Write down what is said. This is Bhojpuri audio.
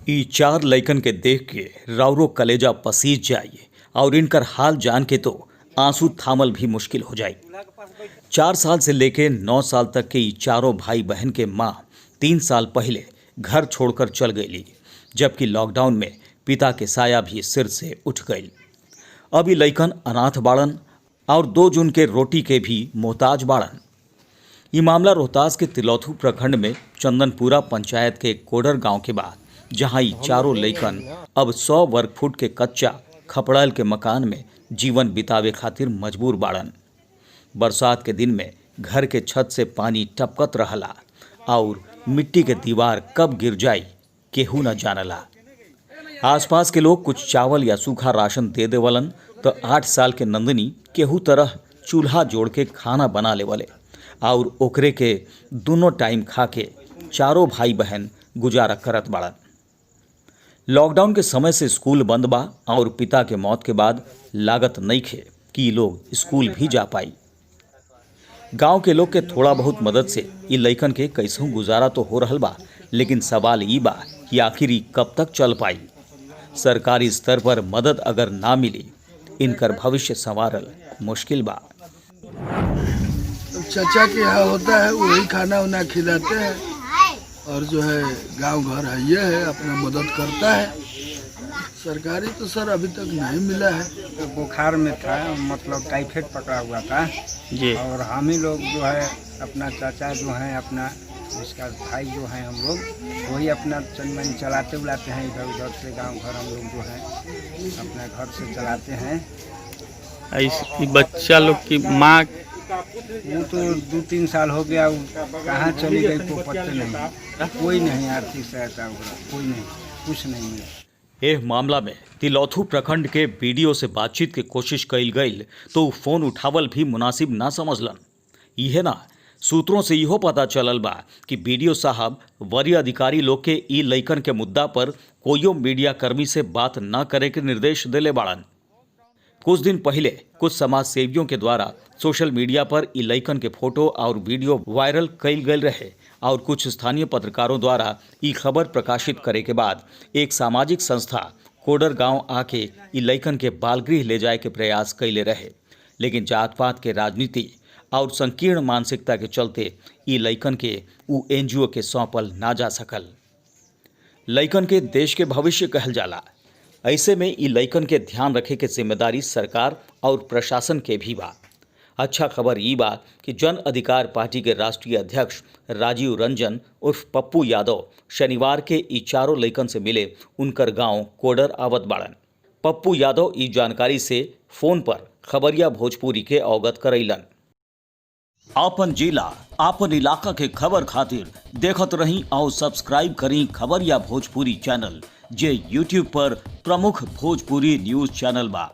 ई चार लइकन के देख के राउरो कलेजा पसीज जाई और इनकर हाल जान के तो आंसू थामल भी मुश्किल हो जाई। 4 साल से लेके 9 साल तक के ई चारों भाई बहन के माँ 3 साल पहले घर छोड़कर चल गईली, जबकि लॉकडाउन में पिता के साया भी सिर से उठ गई। अब ई लइकन अनाथ बाड़न और 2 जून के रोटी के भी मोहताज बाड़न। ये मामला रोहतास के तिलौथू प्रखंड में चंदनपुरा पंचायत के कोडर गांव के बाद, जहां ये चारों लइकन अब 100 वर्ग फुट के कच्चा खपड़ैल के मकान में जीवन बितावे खातिर मजबूर बाड़न। बरसात के दिन में घर के छत से पानी टपकत रहला और मिट्टी के दीवार कब गिर जाई केहू न जानला। आसपास के लोग कुछ चावल या सूखा राशन दे देवलन तो 8 साल के नंदिनी केहू तरह चूल्हा जोड़ के खाना बना लेवले और ओकरे के दोनों टाइम खा के चारों भाई बहन गुजारा करत बाड़न। लॉकडाउन के समय से स्कूल बंद बा और पिता के मौत के बाद लागत नइखे कि लोग स्कूल भी जा पाई। गांव के लोग के थोड़ा बहुत मदद से ये लइकन के कैसहू गुजारा तो हो रहल बा, लेकिन सवाल ई बा कि आखिर ई कब तक चल पाई। सरकारी स्तर पर मदद अगर ना मिली, इनकर भविष्य संवारल मुश्किल बा। चाचा के यहाँ होता है, वही खाना उना खिलाते हैं और जो है गांव घर है ये है, अपना मदद करता है। सरकारी तो सर अभी तक नहीं मिला है। तो बुखार में था, मतलब टाइफाइड पकड़ा हुआ था जी। और हम ही लोग जो है अपना चाचा जो है अपना उसका भाई जो है हम लोग वही अपना चंदमन चलाते उलाते हैं, इधर उधर से गांव घर हम लोग जो है अपना घर से चलाते हैं। ऐसे बच्चा लोग की माँ वो तो 2-3 साल हो गया, कहाँ चली गई तो पता नहीं, कोई नहीं आर्थिक सहायता कोई नहीं, कुछ नहीं मिला। एह मामला में तिलौथू प्रखंड के बीडीओ से बातचीत के कोशिश कईल गई तो फोन उठावल भी मुनासिब ना समझलन। यह ना सूत्रों से इहो पता चलल बा कि बीडीओ साहब वरीय अधिकारी लोग के ई लइकन के मुद्दा पर कोई मीडिया कर्मी से बात न करे के निर्देश देले बाड़न। कुछ दिन पहले कुछ समाज सेवियों के द्वारा सोशल मीडिया पर ई लइकन के फोटो और वीडियो वायरल कईल गए रहे और कुछ स्थानीय पत्रकारों द्वारा ई खबर प्रकाशित करे के बाद एक सामाजिक संस्था कोडर गांव आके ई लइकन के बालगृह ले जाए के प्रयास कैले रहे, लेकिन जात पात के राजनीति और संकीर्ण मानसिकता के चलते ई लइकन के उ एनजीओ के सौंपल ना जा सकल। लइकन के देश के भविष्य कहल जाला, ऐसे में ई लइकन के ध्यान रखे के जिम्मेदारी सरकार और प्रशासन के भी बा। अच्छा खबर ई बा कि जन अधिकार पार्टी के राष्ट्रीय अध्यक्ष राजीव रंजन उर्फ पप्पू यादव शनिवार के ई चारों लइकन से मिले उनकर गांव कोडर आवत बाड़न। पप्पू यादव ई जानकारी से फोन पर खबरिया भोजपुरी के अवगत करैलन। आपन जिला आपन इलाका के खबर खातिर देखत रही और सब्सक्राइब करी खबरिया भोजपुरी चैनल, जे यूट्यूब पर प्रमुख भोजपुरी न्यूज चैनल बा।